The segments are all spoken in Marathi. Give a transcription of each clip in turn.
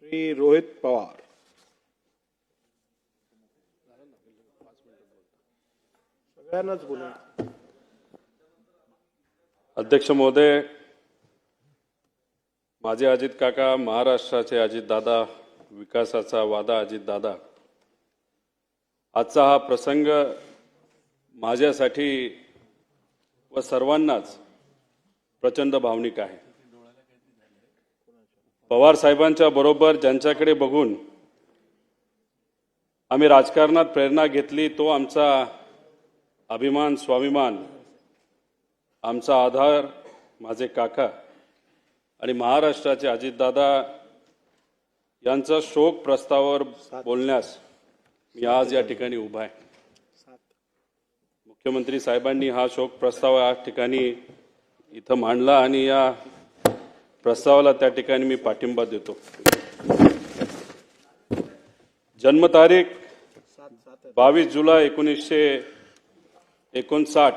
श्री रोहित पवार. सगळ्यांनाच बोला. अध्यक्ष महोदय, माझे अजित काका, महाराष्ट्राचे अजित दादा, विकासाचा वादा अजित दादा. आजचा हा प्रसंग माझ्यासाठी व सर्वांनाच प्रचंड भावनिक आहे. पवार साहेबांच्या बरोबर ज्यांच्याकडे बघून आम्ही राजकारणात प्रेरणा घेतली, तो आमचा अभिमान, स्वाभिमान, आमचा आधार माझे काका आणि महाराष्ट्राचे अजितदादा यांचा शोक प्रस्तावावर बोलण्यास मी आज या ठिकाणी उभा आहे. मुख्यमंत्री साहेबांनी हा शोक प्रस्ताव या ठिकाणी इथं मांडला आणि या प्रस्तावाला त्या ठिकाणी मी पाठिंबा देतो. जन्मतारीख 22 जुलै 1959,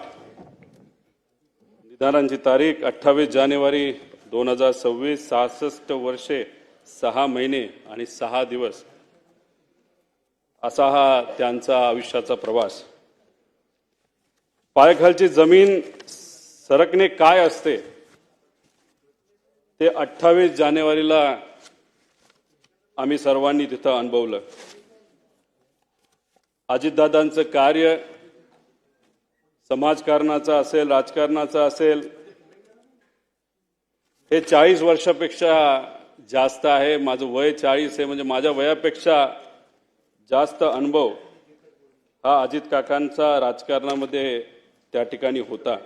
निधनाची तारीख 28 जानेवारी 2026, 66 वर्षे 6 महिने आणि 6 दिवस असा हा त्यांचा आयुष्याचा प्रवास. पायाखालची जमीन सरकणे काय असते ते 28 जानेवारीला आम्ही सर्वांनी तिथं अनुभवलं. अजितदादांचं कार्य समाजकारणाचं असेल, राजकारणाचं असेल, हे 40 वर्षापेक्षा जास्त आहे. माझं वय 40 आहे, म्हणजे माझ्या वयापेक्षा जास्त अनुभव हा अजित काकांचा राजकारणामध्ये त्या ठिकाणी होता.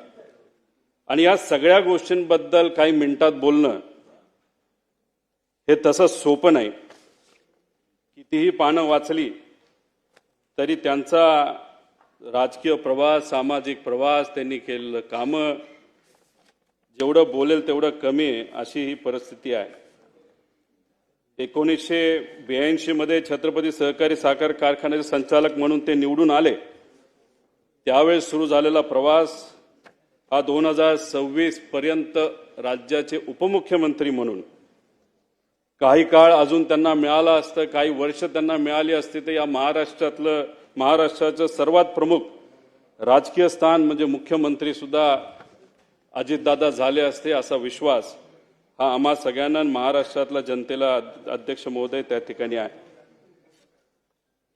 आणि या सगळ्या गोष्टींबद्दल काही मिनिटात बोलणं हे तसं सोपं नाही. कितीही पानं वाचली तरी त्यांचा राजकीय प्रवास, सामाजिक प्रवास, त्यांनी केलेलं कामं, जेवढं बोलेल तेवढं कमी आहे, अशी ही परिस्थिती आहे. 1982 मध्ये छत्रपती सहकारी साखर कारखान्याचे संचालक म्हणून ते निवडून आले. त्यावेळेस सुरू झालेला प्रवास हा 2026 पर्यंत राज्याचे उपमुख्यमंत्री म्हणून काही काळ अजून त्यांना मिळाला असतं, काही वर्ष त्यांना मिळाली असती तर या महाराष्ट्राचं सर्वात प्रमुख राजकीय स्थान म्हणजे मुख्यमंत्री सुद्धा अजितदादा झाले असते, असा विश्वास हा आम्हा सगळ्यांना, महाराष्ट्रातल्या जनतेला अध्यक्ष महोदय त्या ठिकाणी आहे.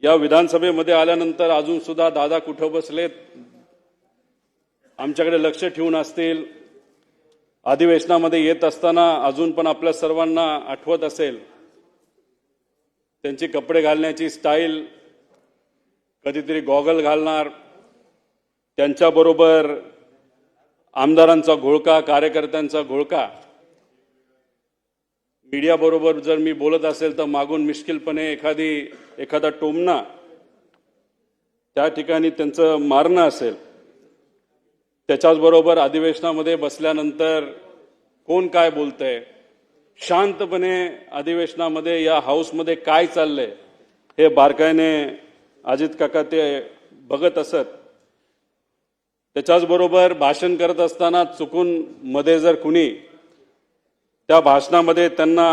या विधानसभेमध्ये आल्यानंतर अजून सुद्धा दादा कुठं बसलेत आमच्याकडे लक्ष ठेवून असतील. अधिवेशनामध्ये येत असताना अजून पण आपल्या सर्वांना आठवत असेल त्यांची कपडे घालण्याची स्टाईल, कधीतरी गॉगल घालणार, त्यांच्याबरोबर आमदारांचा घोळका, कार्यकर्त्यांचा घोळका. मीडिया बरोबर जर मी बोलत असेल तर मागून मिश्किलपणे एखादा टोमणा, त्या ठिकाणी त्यांचं मारणं असेल. त्याच्याचबरोबर अधिवेशनामध्ये बसल्यानंतर कोण काय बोलतंय, शांतपणे अधिवेशनामध्ये या हाऊसमध्ये काय चाललंय हे बारकाईने अजित काका ते बघत असत. त्याच्याचबरोबर भाषण करत असताना चुकून मध्ये जर कुणी त्या भाषणामध्ये त्यांना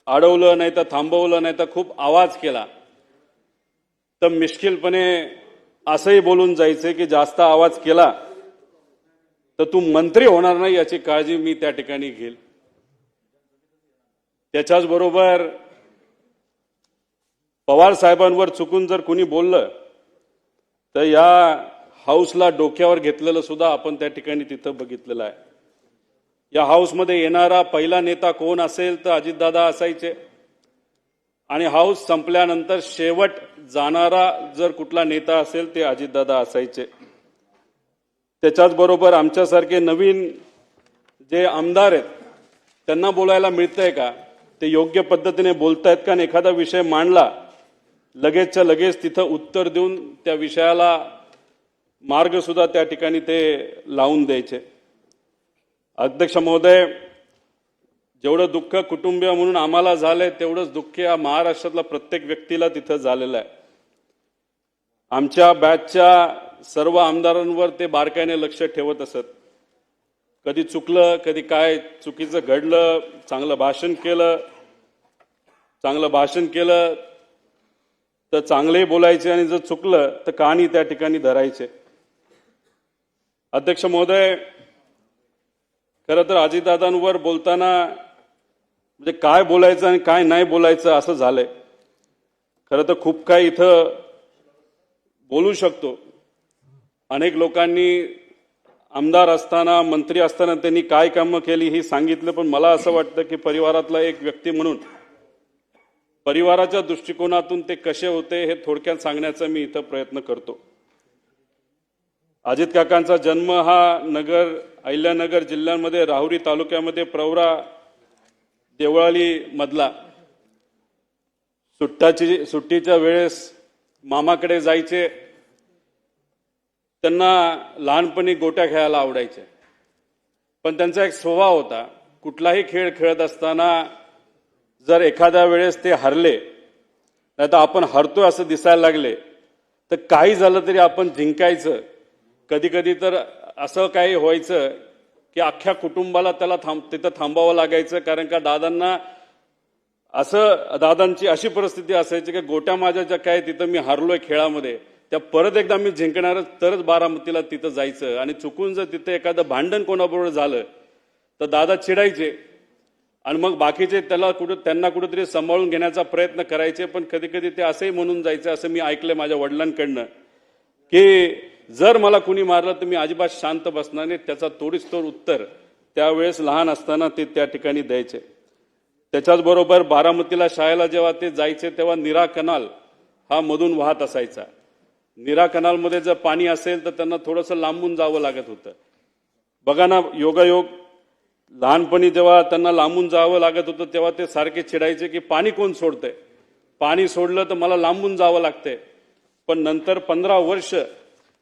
अडवलं नाही तर थांबवलं नाही तर खूप आवाज केला तर मिश्किलपणे असंही बोलून जायचे की जास्त आवाज केला तर तू मंत्री होणार नाही याची काळजी मी त्या ठिकाणी घेईल. त्याच्याचबरोबर पवार साहेबांवर चुकून जर कुणी बोललं तर या हाऊसला डोक्यावर घेतलेलं सुद्धा आपण त्या ठिकाणी तिथं बघितलेलं आहे. या हाऊसमध्ये येणारा पहिला नेता कोण असेल तर अजितदादा असायचे आणि हाऊस संपल्यानंतर शेवट जाणारा जर कुठला नेता असेल ते अजितदादा असायचे. त्याच्याचबरोबर आमच्यासारखे नवीन जे आमदार आहेत त्यांना बोलायला मिळतंय का, ते योग्य पद्धतीने बोलतायत का, आणि एखादा विषय मांडला लगेचच्या लगेच तिथं उत्तर देऊन त्या विषयाला मार्ग सुद्धा त्या ठिकाणी ते लावून द्यायचे. अध्यक्ष महोदय, जेवढं दुःख कुटुंबीय म्हणून आम्हाला झालंय तेवढंच दुःख या महाराष्ट्रातल्या प्रत्येक व्यक्तीला तिथं झालेलं आहे. आमच्या बॅचच्या सर्व आमदारांवर ते बारकाईने लक्ष ठेवत असत. कधी चुकलं, कधी काय चुकीचं घडलं, चांगलं भाषण केलं चांगलं भाषण केलं तर चांगले बोलायचे आणि जर चुकलं तर कहाणी त्या ठिकाणी धरायचे. अध्यक्ष महोदय, खरं तर अजितदादांवर बोलताना म्हणजे काय बोलायचं आणि काय नाही बोलायचं असं झालंय. खरं तर खूप काही इथं बोलू शकतो. अनेक लोकांनी आमदार असताना मंत्री असताना त्यांनी काय कामं केली हे सांगितलं, पण मला असं वाटतं की परिवारातला एक व्यक्ती म्हणून परिवाराच्या दृष्टिकोनातून ते कसे होते हे थोडक्यात सांगण्याचा मी इथं प्रयत्न करतो. अजित काकांचा जन्म हा अहिल्यानगर जिल्ह्यामध्ये राहुरी तालुक्यामध्ये प्रवरा देवळाली मधला. सुट्टीच्या वेळेस मामाकडे जायचे. त्यांना लहानपणी गोट्या खेळायला आवडायचे, पण त्यांचा एक स्वभाव होता, कुठलाही खेळ खेळत असताना जर एखाद्या वेळेस ते हरले नाही तर आपण हरतोय असं दिसायला लागले तर काही झालं तरी आपण जिंकायचं. कधी कधी तर असं काही व्हायचं की अख्ख्या कुटुंबाला त्याला तिथं थांबावं लागायचं, कारण का दादांची अशी परिस्थिती असायची की गोट्या माझ्या ज्या काय तिथं मी हरलोय खेळामध्ये त्या परत एकदा मी जिंकणारच तरच बारामतीला तिथं जायचं. आणि चुकून जर तिथं एखादं भांडण कोणाबरोबर झालं तर दादा चिडायचे आणि मग बाकीचे त्यांना कुठेतरी सांभाळून घेण्याचा प्रयत्न करायचे. पण कधी कधी ते असंही म्हणून जायचे, असं मी ऐकलंय माझ्या वडिलांकडनं, की जर मला कुणी मारलं तर मी अजिबात शांत बसणार नाही. त्याचा तोडीस तोड उत्तर त्यावेळेस लहान असताना ते त्या ठिकाणी द्यायचे. त्याच्याच बरोबर बारामतीला शाळेला जेव्हा ते जायचे तेव्हा नीरा कनाल हा मधून वाहत असायचा. नीरा कनालमध्ये जर पाणी असेल तर त्यांना थोडंसं लांबून जावं लागत होतं. बघा ना, योगायोग लहानपणी जेव्हा त्यांना लांबून जावं लागत होतं तेव्हा ते सारखे चिडायचे की पाणी कोण सोडतंय, पाणी सोडलं तर मला लांबून जावं लागतंय. पण नंतर 15 वर्ष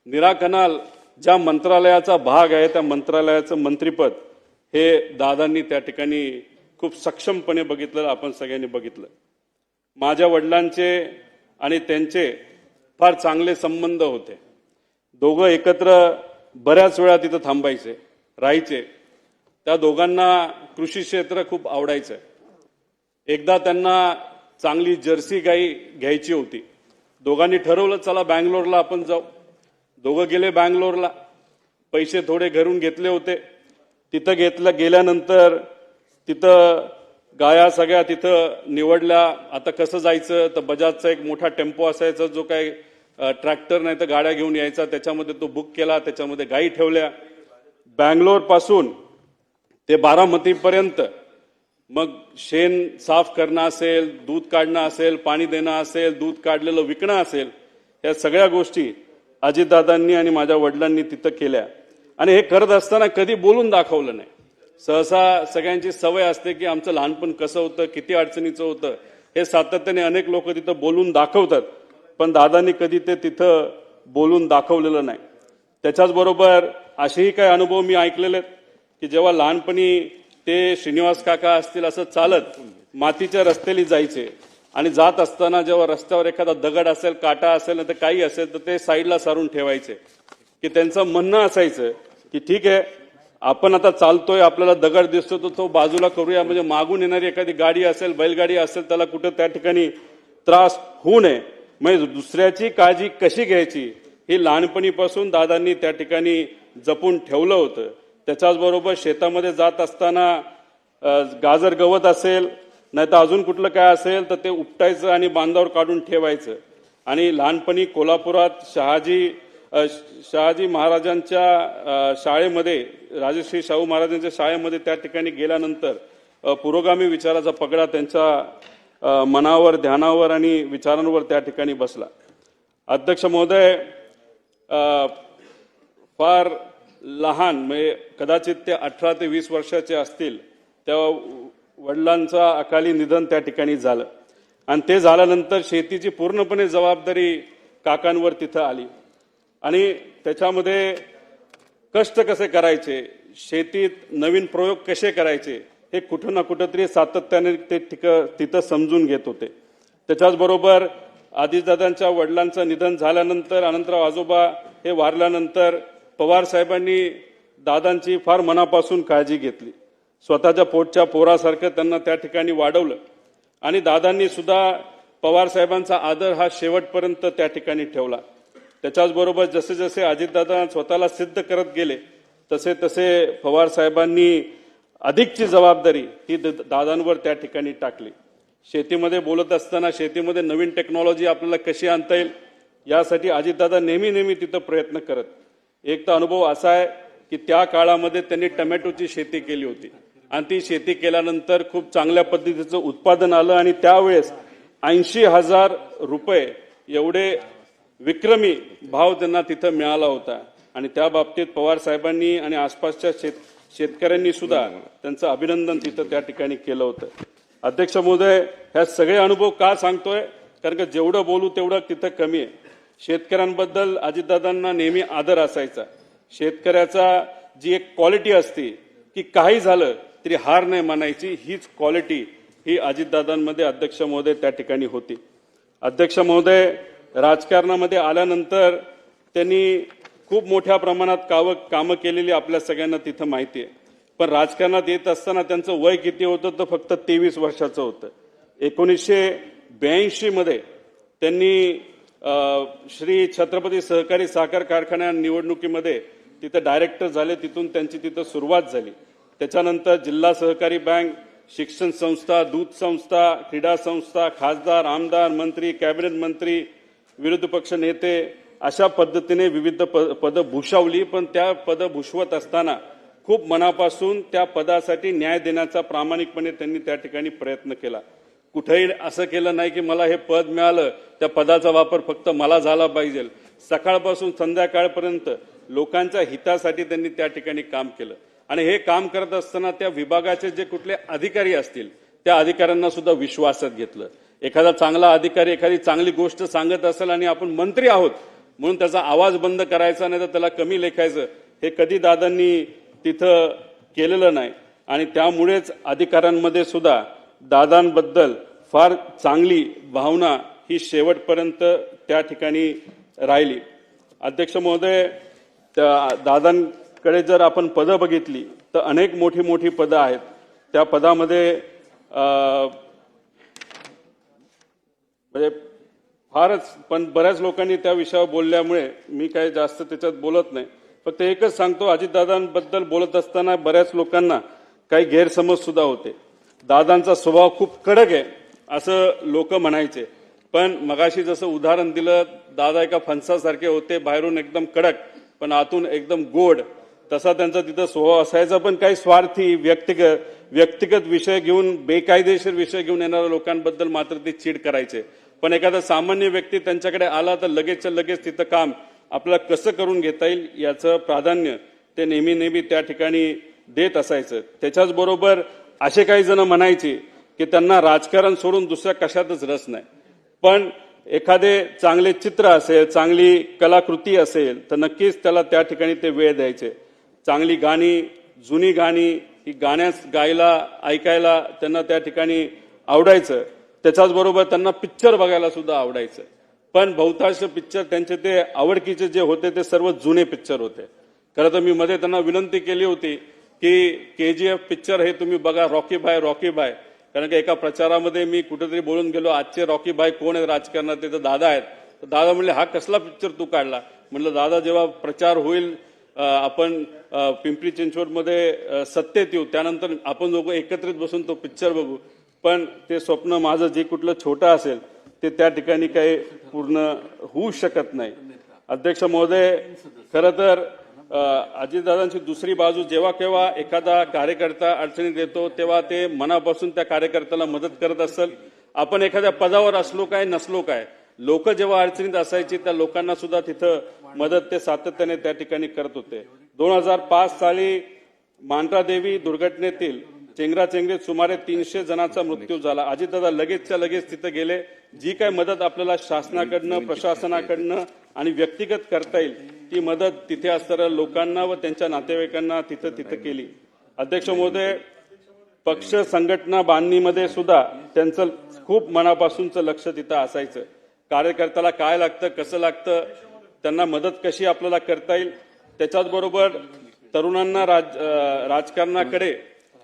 नीरा कनाल ज्या मंत्रालयाचा भाग आहे त्या मंत्रालयाचं मंत्रिपद हे दादांनी त्या ठिकाणी खूप सक्षमपणे बघितलं, आपण सगळ्यांनी बघितलं. माझ्या वडिलांचे आणि त्यांचे फार चांगले संबंध होते. दोघं एकत्र बऱ्याच वेळा तिथं थांबायचे, राहायचे. त्या दोघांना कृषी क्षेत्र खूप आवडायचं. एकदा त्यांना चांगली जर्सी गाई घ्यायची होती. दोघांनी ठरवलं चला बँगलोरला आपण जाऊ. दोघं गेले बँगलोरला. पैसे थोडे घरून घेतले होते. तिथं गेल्यानंतर तिथं गाया सगळ्या तिथं निवडल्या. आता कसं जायचं तर बजाजचा एक मोठा टेम्पो असायचा, जो काही ट्रॅक्टर नाही तर गाड्या घेऊन यायचा, त्याच्यामध्ये तो बुक केला, त्याच्यामध्ये गायी ठेवल्या. बँगलोर पासून ते बारामतीपर्यंत मग शेण साफ करणं असेल, दूध काढणं असेल, पाणी देणं असेल, दूध काढलेलं विकणं असेल, या सगळ्या गोष्टी अजितदादांनी आणि माझ्या वडिलांनी तिथं केल्या. आणि हे करत असताना कधी बोलून दाखवलं नाही. सहसा सगळ्यांची सवय असते की आमचं लहानपण कसं होतं, किती अडचणीचं होतं, हे सातत्याने अनेक लोक तिथं बोलून दाखवतात, पण दादांनी कधी ते तिथं बोलून दाखवलेलं नाही. त्याच्याच बरोबर असेही काही अनुभव मी ऐकलेले आहेत की जेव्हा लहानपणी ते श्रीनिवास काका असतील असं चालत मातीच्या रस्त्याला जायचे आणि जात असताना जेव्हा रस्त्यावर एखादा दगड असेल, काटा असेल ना तर काही असेल तर ते साईडला सारून ठेवायचे. की त्यांचं म्हणणं असायचं की ठीक आहे, आपण आता चालतोय, आपल्याला दगड दिसतो तर तो बाजूला करूया, म्हणजे मागून येणारी एखादी गाडी असेल, बैलगाडी असेल, त्याला कुठं त्या ठिकाणी त्रास होऊ नये. म्हणजे दुसऱ्याची काळजी कशी घ्यायची हे लहानपणीपासून दादांनी त्या ठिकाणी जपून ठेवलं होतं. त्याच्याचबरोबर शेतामध्ये जात असताना गाजर गवत असेल नाही तर अजून कुठलं काय असेल तर ते उपटायचं आणि बांधावर काढून ठेवायचं. आणि लहानपणी कोल्हापुरात शहाजी महाराजांच्या शाळेमध्ये, राजश्री शाहू महाराजांच्या शाळेमध्ये त्या ठिकाणी गेल्यानंतर पुरोगामी विचाराचा पगडा त्यांच्या मनावर, ध्यानावर आणि विचारांवर त्या ठिकाणी बसला. अध्यक्ष महोदय, फार लहान म्हणजे कदाचित ते 18 ते 20 वर्षाचे असतील तेव्हा वडिलांचं अकाली निधन त्या ठिकाणी झालं. आणि ते झाल्यानंतर शेतीची पूर्णपणे जबाबदारी काकांवर तिथं आली. आणि त्याच्यामध्ये कष्ट कसे करायचे, शेतीत नवीन प्रयोग कसे करायचे हे कुठं ना कुठंतरी सातत्याने ते तिथं समजून घेत होते. त्याच्याचबरोबर आदिदादांच्या वडिलांचं निधन झाल्यानंतर अनंतराव आजोबा हे वारल्यानंतर पवार साहेबांनी दादांची फार मनापासून काळजी घेतली. स्वतःच्या पोटच्या पोरासारखं त्यांना त्या ठिकाणी वाढवलं. आणि दादांनी सुद्धा पवार साहेबांचा आदर हा शेवटपर्यंत त्या ठिकाणी ठेवला. त्याच्याच बरोबर जसे जसे अजितदादा स्वतःला सिद्ध करत गेले तसे तसे पवार साहेबांनी अधिकची जबाबदारी ही दादांवर त्या ठिकाणी टाकली. शेतीमध्ये बोलत असताना शेतीमध्ये नवीन टेक्नॉलॉजी आपल्याला कशी आणता येईल यासाठी अजितदादा नेहमी तिथं प्रयत्न करत. एक तर अनुभव असा आहे की त्या काळामध्ये त्यांनी टमॅटोची शेती केली होती आणि ती शेती केल्यानंतर खूप चांगल्या पद्धतीचं उत्पादन आलं आणि त्यावेळेस 80,000 रुपये एवढे विक्रमी भाव त्यांना तिथं मिळाला होता आणि त्या बाबतीत पवार साहेबांनी आणि आसपासच्या शेतकऱ्यांनी सुद्धा त्यांचं अभिनंदन तिथं त्या ठिकाणी केलं होतं. अध्यक्ष महोदय, ह्या सगळे अनुभव का सांगतोय कारण का जेवढं बोलू तेवढं तिथं कमी आहे. शेतकऱ्यांबद्दल अजितदादांना नेहमी आदर असायचा. शेतकऱ्याचा जी एक क्वालिटी असते की काही झालं तरी हार नाही मानायची, हीच क्वालिटी ही अजितदादांमध्ये अध्यक्ष महोदय त्या ठिकाणी होती. अध्यक्ष महोदय, राजकारणामध्ये आल्यानंतर त्यांनी खूप मोठ्या प्रमाणात कामं केलेली आपल्या सगळ्यांना तिथं माहिती आहे. पण राजकारणात येत असताना त्यांचं वय किती होतं तर फक्त 23 वर्षाचं होतं. 1982 मध्ये त्यांनी श्री छत्रपती सहकारी साखर कारखान्या निवडणुकीमध्ये तिथं डायरेक्टर झाले. तिथून त्यांची तिथं सुरुवात झाली. त्याच्यानंतर जिल्हा सहकारी बँक, शिक्षण संस्था, दूध संस्था, क्रीडा संस्था, खासदार, आमदार, मंत्री, कॅबिनेट मंत्री, विरोधी पक्ष नेते अशा पद्धतीने विविध पदं भूषवली. पण त्या पदं भूषवत असताना खूप मनापासून त्या पदासाठी न्याय देण्याचा प्रामाणिकपणे त्यांनी त्या ठिकाणी प्रयत्न केला. कुठेही असं केलं नाही की मला हे पद मिळालं त्या पदाचा वापर फक्त मला झाला पाहिजे. सकाळपासून संध्याकाळपर्यंत लोकांच्या हितासाठी त्यांनी त्या ठिकाणी काम केलं आणि हे काम करत असताना त्या विभागाचे जे कुठले अधिकारी असतील त्या अधिकाऱ्यांना सुद्धा विश्वासात घेतलं. एखादा चांगला अधिकारी एखादी चांगली गोष्ट सांगत असेल आणि आपण मंत्री आहोत म्हणून त्याचा आवाज बंद करायचा नाही तर त्याला कमी लेखायचं, हे कधी दादांनी तिथं केलेलं नाही आणि त्यामुळेच अधिकाऱ्यांमध्ये सुद्धा दादांबद्दल फार चांगली भावना ही शेवटपर्यंत त्या ठिकाणी राहिली. अध्यक्ष महोदय, दादांकडे जर आपण पदं बघितली तर अनेक मोठी पदं आहेत. त्या पदामध्ये म्हणजे फारच, पण बऱ्याच लोकांनी त्या विषयावर बोलल्यामुळे मी काही जास्त त्याच्यात बोलत नाही. फक्त एकच सांगतो, अजितदादांबद्दल बोलत असताना बऱ्याच लोकांना काही गैरसमज सुद्धा होते. दादांचा स्वभाव खूप कडक आहे असं लोक म्हणायचे, पण मगाशी जसं उदाहरण दिलं, दादा एका फणसासारखे होते, बाहेरून एकदम कडक पण आतून एकदम गोड, तसा त्यांचा तिथं स्वभाव असायचा. पण काही स्वार्थी व्यक्तिगत विषय घेऊन, बेकायदेशीर विषय घेऊन येणाऱ्या लोकांबद्दल मात्र ते चीड करायचे. पण एखादा सामान्य व्यक्ती त्यांच्याकडे आला तर लगेचच्या लगेच तिथं काम आपल्याला कसं करून घेता येईल याचं प्राधान्य ते नेहमी त्या ठिकाणी देत असायचं. त्याच्याच बरोबर असे काही जण म्हणायचे की त्यांना राजकारण सोडून दुसऱ्या कशातच रस नाही, पण एखादे चांगले चित्र असेल, चांगली कलाकृती असेल तर नक्कीच त्याला त्या ठिकाणी ते वेळ द्यायचे. चांगली गाणी, जुनी गाणी ही गाण्यास गायला, ऐकायला त्यांना त्या ठिकाणी आवडायचं. त्याच्याच बरोबर त्यांना पिक्चर बघायला सुद्धा आवडायचं. पण बहुतांश पिक्चर त्यांचे ते आवडकीचे जे होते ते सर्व जुने पिक्चर होते. खरं तर मी मध्ये त्यांना विनंती केली होती की KGF पिक्चर हे तुम्ही बघा, रॉकी बाय, कारण की एका प्रचारामध्ये मी कुठेतरी बोलून गेलो, आजचे रॉकी बाय कोण आहेत राजकारणात, ते तर दादा आहेत. तर दादा म्हणले, हा कसला पिक्चर तू काढला? म्हणलं, दादा जेव्हा प्रचार होईल, आपण पिंपरी चिंचवडमध्ये सत्तेत येऊ, त्यानंतर आपण दोघं एकत्रित बसून तो पिक्चर बघू. पण ते स्वप्न माझं जे कुठलं छोटं असेल ते त्या ठिकाणी काही पूर्ण होऊ शकत नाही. अध्यक्ष महोदय, खरं तर अजितदादांची दुसरी बाजू, जेव्हा केव्हा एखादा कार्यकर्ता अडचणीत येतो तेव्हा ते मनापासून त्या कार्यकर्त्याला मदत करत असेल. आपण एखाद्या पदावर असलो काय नसलो काय, लोक जेव्हा अडचणीत असायची त्या लोकांना सुद्धा तिथं मदत ते सातत्याने त्या ठिकाणी करत होते. 2005 साली मांढरादेवी दुर्घटनेतील चेंगराचेंगरीत सुमारे 300 जणांचा मृत्यू झाला. अजितदादा लगेचच्या लगेच तिथं गेले. जी काय मदत आपल्याला शासनाकडनं, प्रशासनाकडनं आणि व्यक्तिगत करता येईल ती मदत तिथे असणाऱ्या लोकांना व त्यांच्या नातेवाईकांना तिथं केली. अध्यक्ष महोदय, पक्ष संघटना बांधणीमध्ये सुद्धा त्यांचं खूप मनापासूनचं लक्ष तिथं असायचं. कार्यकर्त्याला काय लागतं, कसं लागतं, त्यांना मदत कशी आपल्याला करता येईल, त्याच्याच बरोबर तरुणांना राजकारणाकडे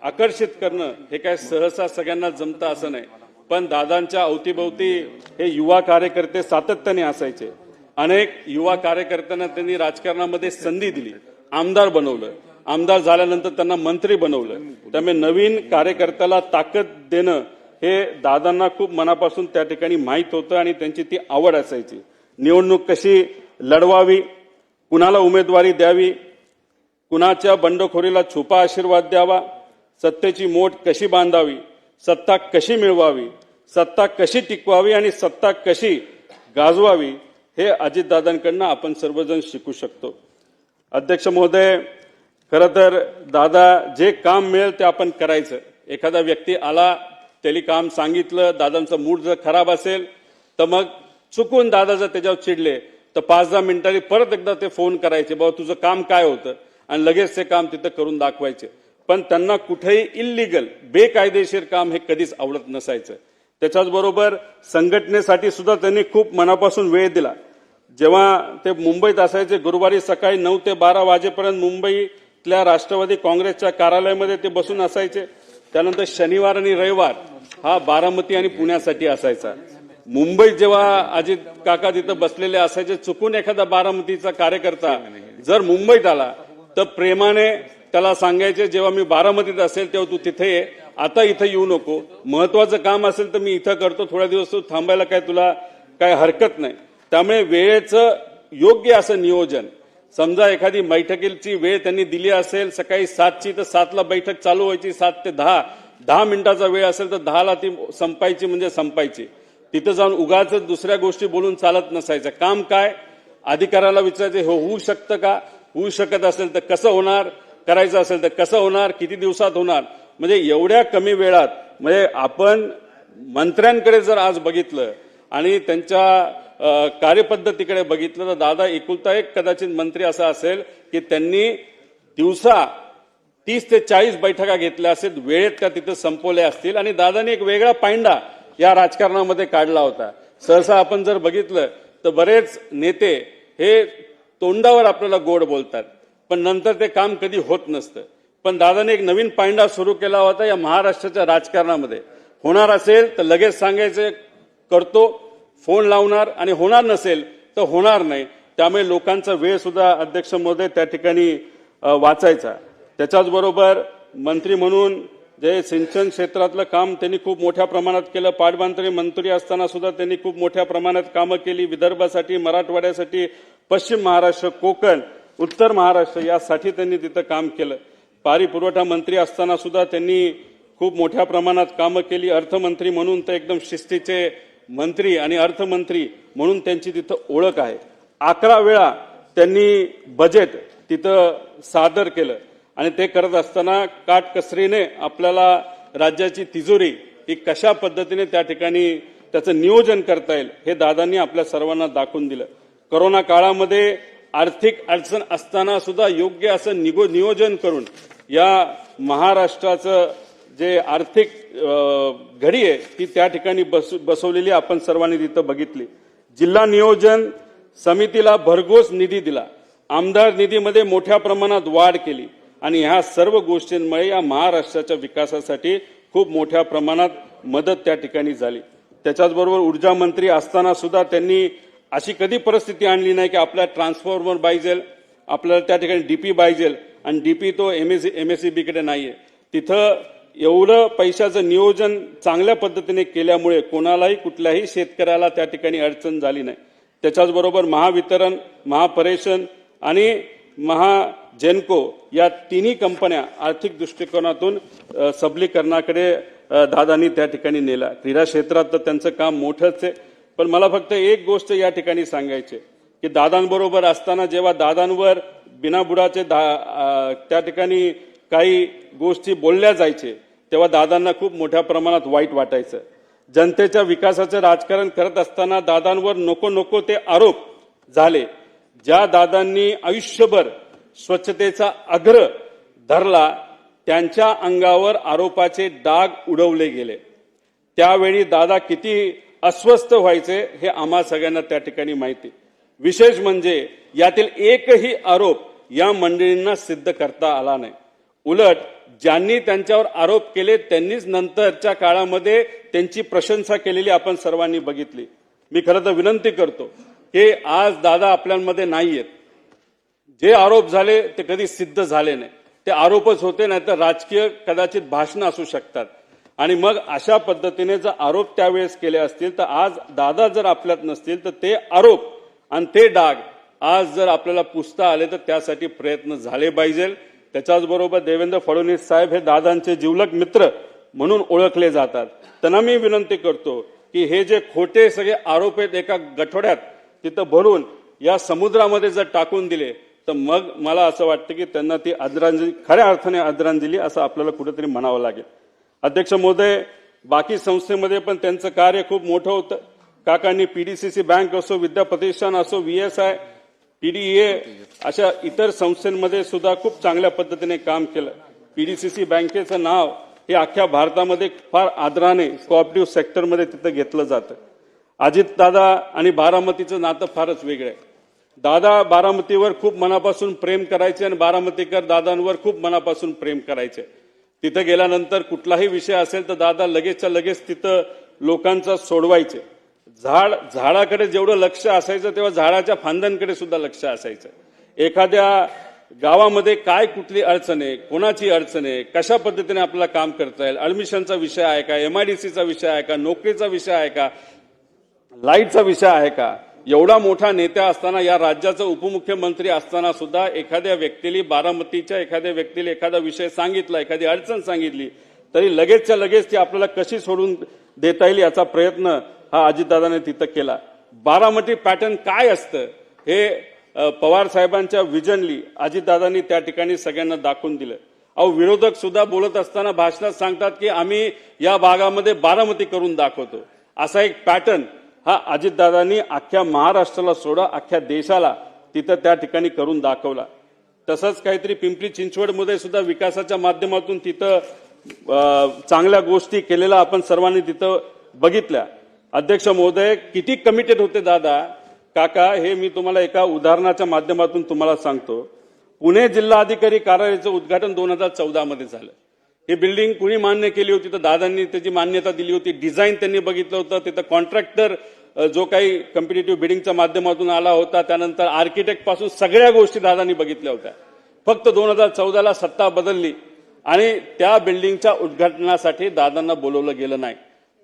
आकर्षित करणं हे काय सहसा सगळ्यांना जमतं असं नाही. पण दादांच्या अवतीभोवती हे युवा कार्यकर्ते सातत्याने असायचे. अनेक युवा कार्यकर्त्यांना त्यांनी राजकारणामध्ये संधी दिली, आमदार बनवलं, आमदार झाल्यानंतर त्यांना मंत्री बनवलं. त्यामुळे नवीन कार्यकर्त्याला ताकद देणं हे दादांना खूप मनापासून त्या ठिकाणी माहीत होतं आणि त्यांची ती आवड असायची. निवडणूक कशी लढवावी, कुणाला उमेदवारी द्यावी, कुणाच्या बंडखोरीला छुपा आशीर्वाद द्यावा, सत्तेची मोठ कशी बांधावी, सत्ता कशी मिळवावी, सत्ता कशी टिकवावी आणि सत्ता कशी गाजवावी, हे अजितदादांकडनं आपण सर्वजण शिकू शकतो. अध्यक्ष महोदय, खरं तर दादा जे काम मिळेल ते आपण करायचं. एखादा व्यक्ती आला, त्याला काम सांगितलं, दादांचा मूड जर खराब असेल तर मग चुकून दादा जर त्याच्यावर चिडले तर 5-10 मिनिटांनी परत एकदा ते फोन करायचे, बाबा तुझं काम काय होतं, आणि लगेच ते काम तिथं करून दाखवायचे. पण त्यांना कुठेही इल्लीगल बेकायदेशीर काम हे कधीच आवडत नसायचं. त्याच्याच बरोबर संघटनेसाठी सुद्धा त्यांनी खूप मनापासून वेळ दिला. जेव्हा ते मुंबईत असायचे, गुरुवारी सकाळी 9 ते 12 वाजेपर्यंत मुंबईतल्या राष्ट्रवादी काँग्रेसच्या कार्यालयामध्ये ते बसून असायचे. त्यानंतर शनिवार आणि रविवार हा बारामती आणि पुण्यासाठी असायचा. मुंबईत जेव्हा अजित काका तिथं बसलेले असायचे, चुकून एखादा बारामतीचा कार्यकर्ता जर मुंबईत आला तर प्रेमाने त्याला सांगायचे, जेव्हा मी बारामतीत असेल तेव्हा तू तिथे ये, आता इथं येऊ नको, महत्वाचं काम असेल तर मी इथं करतो, थोड्या दिवस तू थांबायला काय तुला काय हरकत नाही. त्यामुळे वेळेचं योग्य असं नियोजन, समजा एखादी बैठकीची वेळ त्यांनी दिली असेल सकाळी 7ची तर 7ला बैठक चालू व्हायची, 7 ते 10 मिनिटाचा वेळ असेल तर 10ला ती संपायची म्हणजे संपायची. तिथं जाऊन उगाच दुसऱ्या गोष्टी बोलून चालत नसायचं. काम काय, अधिकाऱ्याला विचारायचे, हो होऊ शकतं का, होऊ शकत असेल तर कसं होणार, करायचं असेल तर कसं होणार, किती दिवसात होणार. म्हणजे एवढ्या कमी वेळात, म्हणजे आपण मंत्र्यांकडे जर आज बघितलं आणि त्यांच्या कार्यपद्धतीकडे बघितलं तर दादा एकुलता एक कदाचित मंत्री असा असेल की त्यांनी दिवसा 30 ते 40 बैठका घेतल्या असेल, वेळेत त्या तिथं संपवल्या असतील. आणि दादांनी एक वेगळा पायंडा या राजकारणामध्ये काढला होता. सहसा आपण जर बघितलं तर बरेच नेते हे तोंडावर आपल्याला गोड बोलतात पण नंतर ते काम कधी होत नसतं. पण दादाने एक नवीन पायंडा सुरू केला होता या महाराष्ट्राच्या राजकारणामध्ये. होणार असेल तर लगेच सांगायचं करतो, फोन लावणार, आणि होणार नसेल तर होणार नाही. त्यामुळे लोकांचा वेळ सुद्धा अध्यक्ष महोदय त्या ठिकाणी वाचायचा. त्याच्याच बरोबर मंत्री म्हणून जे सिंचन क्षेत्रातलं काम त्यांनी खूप मोठ्या प्रमाणात केलं. पाटबंधारे मंत्री असताना सुद्धा त्यांनी खूप मोठ्या प्रमाणात कामं केली. विदर्भासाठी, मराठवाड्यासाठी, पश्चिम महाराष्ट्र, कोकण, उत्तर महाराष्ट्र यासाठी त्यांनी तिथं काम केलं. पाणी पुरवठा मंत्री असताना सुद्धा त्यांनी खूप मोठ्या प्रमाणात कामं केली. अर्थमंत्री म्हणून तर एकदम शिस्तीचे मंत्री आणि अर्थमंत्री म्हणून त्यांची तिथं ओळख आहे. 11 वेळा त्यांनी बजेट तिथं सादर केलं आणि ते करत असताना काटकसरीने आपल्याला राज्याची तिजोरी ही कशा पद्धतीने त्या ठिकाणी त्याचं नियोजन करता येईल हे दादांनी आपल्या सर्वांना दाखवून दिलं. कोरोना काळामध्ये आर्थिक अडचण असताना सुद्धा योग्य असं नियोजन करून या महाराष्ट्राचं जे आर्थिक घडी आहे ती त्या ठिकाणी बसवलेली आपण सर्वांनी तिथं बघितली. जिल्हा नियोजन समितीला भरघोस निधी दिला. आमदार निधीमध्ये मोठ्या प्रमाणात वाढ केली आणि ह्या सर्व गोष्टींमुळे या महाराष्ट्राच्या विकासासाठी खूप मोठ्या प्रमाणात मदत त्या ठिकाणी झाली. त्याच्याचबरोबर ऊर्जा मंत्री असताना सुद्धा त्यांनी अशी कधी परिस्थिती आणली नाही की आपल्याला ट्रान्सफॉर्मर पाहिजे, आपल्याला त्या ठिकाणी डीपी पाहिजे आणि डीपी तो एमएसईबीकडे नाहीये. तिथं एवढं पैशाचं नियोजन चांगल्या पद्धतीने केल्यामुळे कोणालाही कुठल्याही शेतकऱ्याला त्या ठिकाणी अडचण झाली नाही. त्याच्याचबरोबर महावितरण, महापरेषण आणि महाजेनको या तिन्ही कंपन्या आर्थिक दृष्टिकोनातून सबलीकरणाकडे दादांनी त्या ठिकाणी नेला. क्रीडा क्षेत्रात तर त्यांचं काम मोठंच आहे. पण मला फक्त एक गोष्ट या ठिकाणी सांगायची की दादांबरोबर असताना जेव्हा दादांवर बिनाबुडाचे त्या ठिकाणी काही गोष्टी बोलल्या जायचे तेव्हा दादांना खूप मोठ्या प्रमाणात वाईट वाटायचं. जनतेच्या विकासाचं राजकारण करत असताना दादांवर नको नको ते आरोप झाले. ज्या दादांनी आयुष्यभर स्वच्छतेचा अग्र धरला त्यांच्या अंगावर आरोपाचे डाग उडवले गेले. त्यावेळी दादा किती अस्वस्थ व्हायचे हे आम्हा सगळ्यांना त्या ठिकाणी माहिती. विशेष म्हणजे यातील एकही आरोप या मंडळींना सिद्ध करता आला नाही. उलट ज्यांनी त्यांच्यावर आरोप केले त्यांनीच नंतरच्या काळामध्ये त्यांची प्रशंसा केलेली आपण सर्वांनी बघितली. मी खरं तर विनंती करतो की आज दादा आपल्यामध्ये नाहीयेत. जे आरोप झाले ते कधी सिद्ध झाले नाही, ते आरोपच होते, नाही तर राजकीय कदाचित भाषणं असू शकतात. आणि मग अशा पद्धतीने जर आरोप त्यावेळेस केले असतील तर आज दादा जर आपल्यात नसतील तर ते आरोप आणि ते डाग आज जर आपल्याला पुसता आले तर त्यासाठी प्रयत्न झाले पाहिजे. त्याच्याचबरोबर देवेंद्र फडणवीस साहेब हे दादांचे जिवलग मित्र म्हणून ओळखले जातात. त्यांना मी विनंती करतो की हे जे खोटे सगळे आरोप आहेत एका गठोड्यात तिथं भरून या समुद्रामध्ये जर टाकून दिले तर मग मला असं वाटतं की त्यांना ती आदरांजली, खऱ्या अर्थाने आदरांजली असं आपल्याला कुठेतरी म्हणावं लागेल. अध्यक्ष महोदय, बाकी संस्थेमध्ये पण त्यांचं कार्य खूप मोठं होतं. काकांनी पीडीसीसी बँक असो, विद्या प्रतिष्ठान असो, VSI, PDEA अशा इतर संस्थांमध्ये सुद्धा खूप चांगल्या पद्धतीने काम केलं. पीडीसीसी बँकेचं नाव हे अख्ख्या भारतामध्ये फार आदराने कोऑपरेटिव्ह सेक्टरमध्ये तिथं घेतलं जातं. अजितदादा आणि बारामतीचं नातं फारच वेगळं आहे. दादा बारामतीवर खूप मनापासून प्रेम करायचे आणि बारामतीकर दादांवर खूप मनापासून प्रेम करायचे. तिथं गेल्यानंतर कुठलाही विषय असेल तर दादा लगेचच्या लगेच तिथं लोकांचा सोडवायचे. झाडाकडे जेवढं लक्ष असायचं तेव्हा झाडाच्या फांद्यांकडे सुद्धा लक्ष असायचं. एखाद्या गावामध्ये काय कुठली अडचण आहे, कोणाची अडचण आहे, कशा पद्धतीने आपल्याला काम करता येईल, ऍडमिशनचा विषय आहे का, MIDCचा विषय आहे का, नोकरीचा विषय आहे का, लाईटचा विषय आहे का, एवढा मोठा नेता असताना, या राज्याचा उपमुख्यमंत्री असताना सुद्धा एखाद्या व्यक्तीला, बारामतीच्या एखाद्या व्यक्तीला एखादा विषय सांगितला, एखादी अडचण सांगितली तरी लगेचच्या लगेच ती आपल्याला कशी सोडून देता येईल याचा प्रयत्न हा अजितदादाने तिथं केला. बारामती पॅटर्न काय असतं हे पवार साहेबांच्या विजनली अजितदादांनी त्या ठिकाणी सगळ्यांना दाखवून दिलं. अहो, विरोधक सुद्धा बोलत असताना भाषणात सांगतात की आम्ही या भागामध्ये बारामती करून दाखवतो. असा एक पॅटर्न हा अजितदादांनी अख्ख्या महाराष्ट्राला सोडा अख्ख्या देशाला तिथं त्या ठिकाणी करून दाखवला. तसंच काहीतरी पिंपरी चिंचवडमध्ये सुद्धा विकासाच्या माध्यमातून तिथं चांगल्या गोष्टी केलेल्या आपण सर्वांनी तिथं बघितल्या. अध्यक्ष महोदय, किती कमिटेड होते दादा काका हे मी तुम्हाला एका उदाहरणाच्या माध्यमातून तुम्हाला सांगतो. पुणे जिल्हाधिकारी कार्यालयाचं उद्घाटन 2014 मध्ये झालं. ही बिल्डिंग कुणी मान्य केली होती तर दादांनी त्याची मान्यता दिली होती. डिझाईन त्यांनी बघितलं होतं. तिथं कॉन्ट्रॅक्टर जो काही कॉम्पिटिटिव्ह बिडिंगच्या माध्यमातून आला होता, त्यानंतर आर्किटेक्ट पासून सगळ्या गोष्टी दादांनी बघितल्या होत्या. फक्त 2014ला सत्ता बदलली आणि त्या बिल्डिंगच्या उद्घाटनासाठी दादांना बोलवलं गेलं नाही.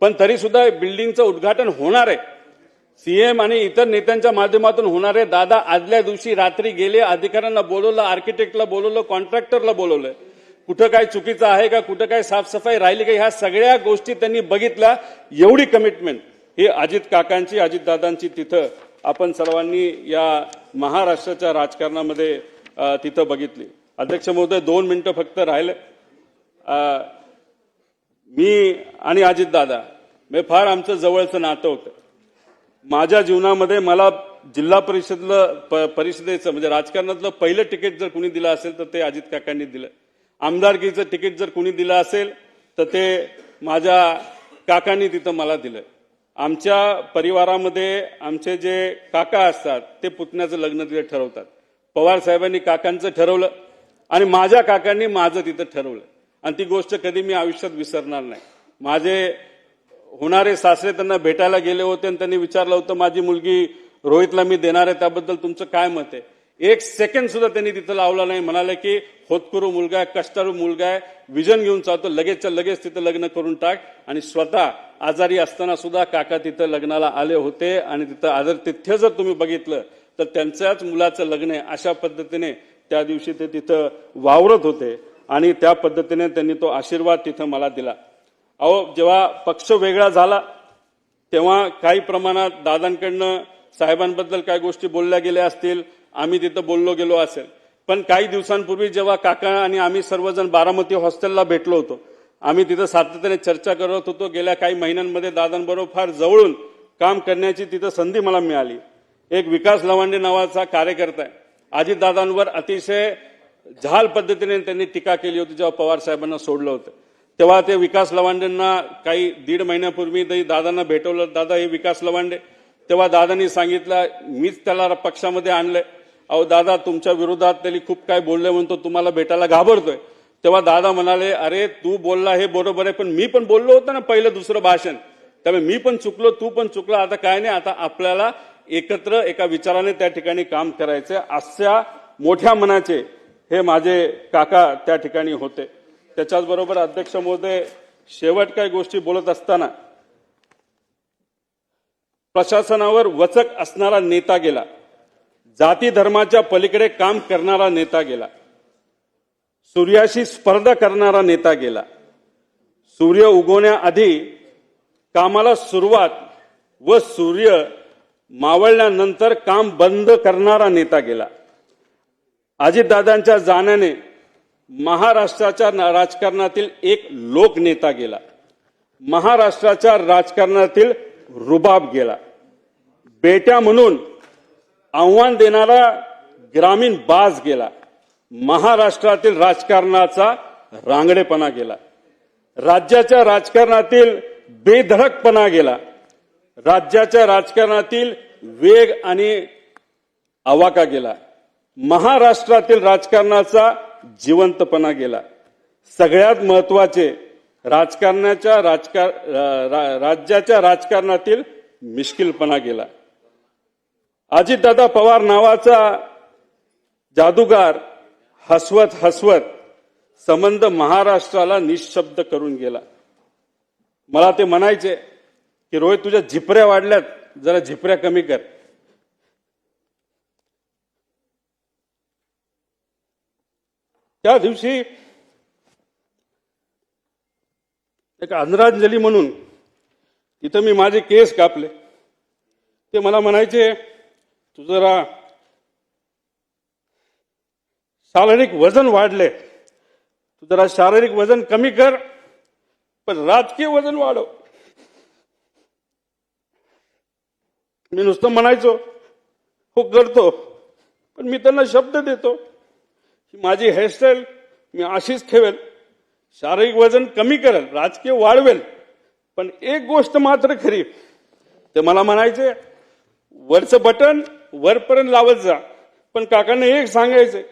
पण तरी सुद्धा बिल्डिंगचं उद्घाटन होणार आहे, सीएम आणि इतर नेत्यांच्या माध्यमातून होणार आहे. दादा आदल्या दिवशी रात्री गेले, अधिकाऱ्यांना बोलवलं, आर्किटेक्टला बोलवलं, कॉन्ट्रॅक्टरला बोलवलं. कुठं काय चुकीचं आहे का, कुठं काय साफसफाई राहिली का, ह्या सगळ्या गोष्टी त्यांनी बघितल्या. एवढी कमिटमेंट ही अजित काकांची, अजितदादांची तिथं आपण सर्वांनी या महाराष्ट्राच्या राजकारणामध्ये तिथं बघितली. अध्यक्ष महोदय, 2 मिनिटं फक्त राहिले. मी आणि अजितदादा म्हणजे फार आमचं जवळचं नातं होतं. माझ्या जीवनामध्ये मला जिल्हा परिषदेचं म्हणजे राजकारणातलं पहिलं तिकीट जर कुणी दिलं असेल तर ते अजित काकांनी दिलं. आमदारकीचं तिकीट जर कुणी दिलं असेल तर ते माझ्या काकांनी तिथं मला दिलं. आमच्या परिवारामध्ये आमचे जे काका असतात ते पुतण्याचं लग्न तिथे ठरवतात. पवार साहेबांनी काकांचं ठरवलं आणि माझ्या काकांनी माझं तिथं ठरवलं आणि ती गोष्ट कधी मी आयुष्यात विसरणार नाही. माझे होणारे सासरे त्यांना भेटायला गेले होते आणि त्यांनी विचारलं होतं माझी मुलगी रोहितला मी देणार आहे, त्याबद्दल तुमचं काय मत आहे. 1 सेकंड सुद्धा त्यांनी तिथं लावला नाही. म्हणाले की होतकरू मुलगा आहे, कष्टाळू मुलगा आहे, विजन घेऊन चालतो, लगेचच्या लगेच तिथं लग्न करून टाक. आणि स्वतः आजारी असताना सुद्धा काका तिथं लग्नाला आले होते आणि तिथं आदरातिथ्य जर तुम्ही बघितलं तर त्यांच्याच मुलाचं लग्न आहे अशा पद्धतीने त्या दिवशी ते तिथं वावरत होते आणि त्या पद्धतीने त्यांनी तो आशीर्वाद तिथं मला दिला. अहो, जेव्हा पक्ष वेगळा झाला तेव्हा काही प्रमाणात दादांकडनं साहेबांबद्दल काही गोष्टी बोलल्या गेल्या असतील, आम्ही तिथं बोललो गेलो असेल. पण काही दिवसांपूर्वी जेव्हा काका आणि आम्ही सर्वजण बारामती हॉस्टेलला भेटलो होतो, आम्ही तिथं सातत्याने चर्चा करत होतो. गेल्या काही महिन्यांमध्ये दादांबरोबर फार जवळून काम करण्याची तिथं संधी मला मिळाली. एक विकास लवांडे नावाचा कार्यकर्ता आहे, अजितदादांवर अतिशय जहाल पद्धतीने त्यांनी टीका केली होती. जेव्हा पवार साहेबांना सोडलं होतं तेव्हा ते विकास लवांडेंना काही 1.5 महिन्यापूर्वी दादांना भेटवलं. दादा हे विकास लवांडे. तेव्हा दादांनी सांगितलं मीच त्याला पक्षामध्ये आणलंय. अहो दादा, तुमच्या विरोधात त्यांनी खूप काय बोलले म्हणतो, तुम्हाला भेटायला घाबरतोय. तेव्हा दादा म्हणाले, अरे तू बोलला हे बरोबर आहे, पण मी पण बोललो होतो ना पहिलं दुसरं भाषण, त्यामुळे मी पण चुकलो, तू पण चुकला, आता काय नाही, आता आपल्याला एकत्र एका विचाराने त्या ठिकाणी काम करायचंय. अशा मोठ्या मनाचे हे माझे काका त्या ठिकाणी होते. त्याच्याच बरोबर अध्यक्ष महोदय, शेवट काही गोष्टी बोलत असताना प्रशासनावर वचक असणारा नेता गेला, जाती धर्माच्या पलीकडे काम करणारा नेता गेला, सूर्याशी स्पर्धा करणारा नेता गेला, सूर्य उगवण्याआधी कामाला सुरुवात व सूर्य मावळल्यानंतर काम बंद करणारा नेता गेला. अजितदादांच्या जाण्याने महाराष्ट्राच्या राजकारणातील एक लोकनेता गेला, महाराष्ट्राच्या राजकारणातील रुबाब गेला, बेट्या म्हणून आव्हान देणारा ग्रामीण बाज गेला, महाराष्ट्रातील राजकारणाचा रांगडेपणा गेला, राज्याच्या राजकारणातील बेधडकपणा गेला, राज्याच्या राजकारणातील वेग आणि आवाका गेला, महाराष्ट्रातील राजकारणाचा जिवंतपणा गेला. सगळ्यात महत्वाचे राज्याच्या राजकारणातील मिश्किलपणा गेला. अजितदादा पवार नावाचा जादूगार हसवत हसवत संबंध महाराष्ट्राला निशब्द करून गेला. मला ते म्हणायचे की रोहित, तुझ्या झिपऱ्या वाढल्यात, जरा झिपऱ्या कमी कर. त्या दिवशी एक आदरांजली म्हणून इथं मी माझे केस कापले. ते मला म्हणायचे, तू जरा शारीरिक वजन वाढले, तू जरा शारीरिक वजन कमी कर, पण राजकीय वजन वाढव. मी नुसतं म्हणायचो हो करतो, पण मी त्यांना शब्द देतो की माझी हेअरस्टाईल मी अशीच ठेवेल, शारीरिक वजन कमी करेल, राजकीय वाढवेल, पण एक गोष्ट मात्र खरी. ते मला म्हणायचे, वरचं बटन वरपर्यंत लावत जा, पण काकांना एक सांगायचे,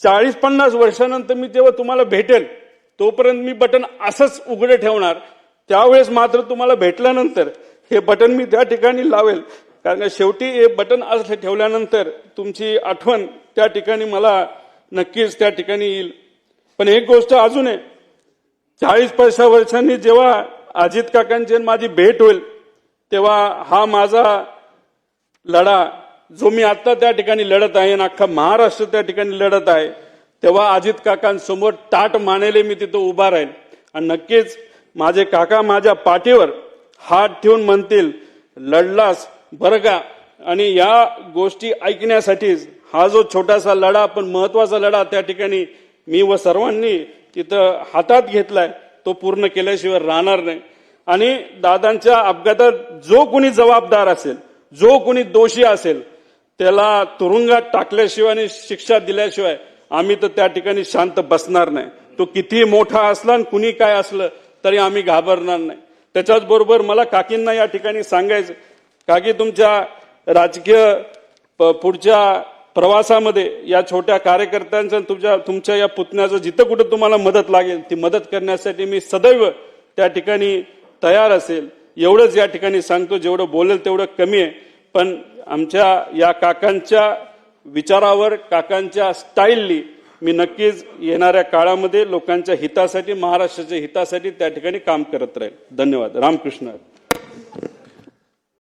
40-50 वर्षानंतर मी तेव्हा तुम्हाला भेटेल, तोपर्यंत मी बटन असंच उघडे ठेवणार, त्यावेळेस मात्र तुम्हाला भेटल्यानंतर हे बटन मी त्या ठिकाणी लावेल, कारण शेवटी हे बटन असं ठेवल्यानंतर तुमची आठवण त्या ठिकाणी मला नक्कीच त्या ठिकाणी येईल. पण एक गोष्ट अजून आहे, 40-50 वर्षांनी जेव्हा अजित काकांची माझी भेट होईल, तेव्हा हा माझा लढा जो मी आता त्या ठिकाणी लढत आहे आणि अख्खा महाराष्ट्र त्या ठिकाणी लढत आहे, तेव्हा अजित काकांसमोर ताट मानेले मी तिथं उभा राहील. आणि नक्कीच माझे काका माझ्या पाठीवर हात ठेवून म्हणतील, लढलास बरं का. आणि या गोष्टी ऐकण्यासाठीच हा जो छोटासा लढा पण महत्वाचा लढा त्या ठिकाणी मी व सर्वांनी तिथं हातात घेतलाय, तो पूर्ण केल्याशिवाय राहणार नाही. आणि दादांच्या अपघातात जो कोणी जबाबदार असेल, जो कोणी दोषी असेल, त्याला तुरुंगात टाकल्याशिवाय आणि शिक्षा दिल्याशिवाय आम्ही तर त्या ठिकाणी शांत बसणार नाही. तो किती मोठा असला आणि कुणी काय असलं तरी आम्ही घाबरणार नाही. त्याच्याच बरोबर मला काकींना या ठिकाणी सांगायचं, काकी तुमच्या राजकीय पुढच्या प्रवासामध्ये या छोट्या कार्यकर्त्यांचं तुमच्या या पुतण्याचं जिथं कुठं तुम्हाला मदत लागेल ती मदत करण्यासाठी मी सदैव त्या ठिकाणी तयार असेल. एवढंच या ठिकाणी सांगतो, जेवढं बोलेल तेवढं कमी आहे. पण आमच्या या काकांच्या विचारावर, काकांच्या स्टाईलनी मी नक्कीच येणाऱ्या काळामध्ये लोकांच्या हितासाठी, महाराष्ट्राच्या हितासाठी त्या ठिकाणी काम करत राहील. धन्यवाद. रामकृष्ण.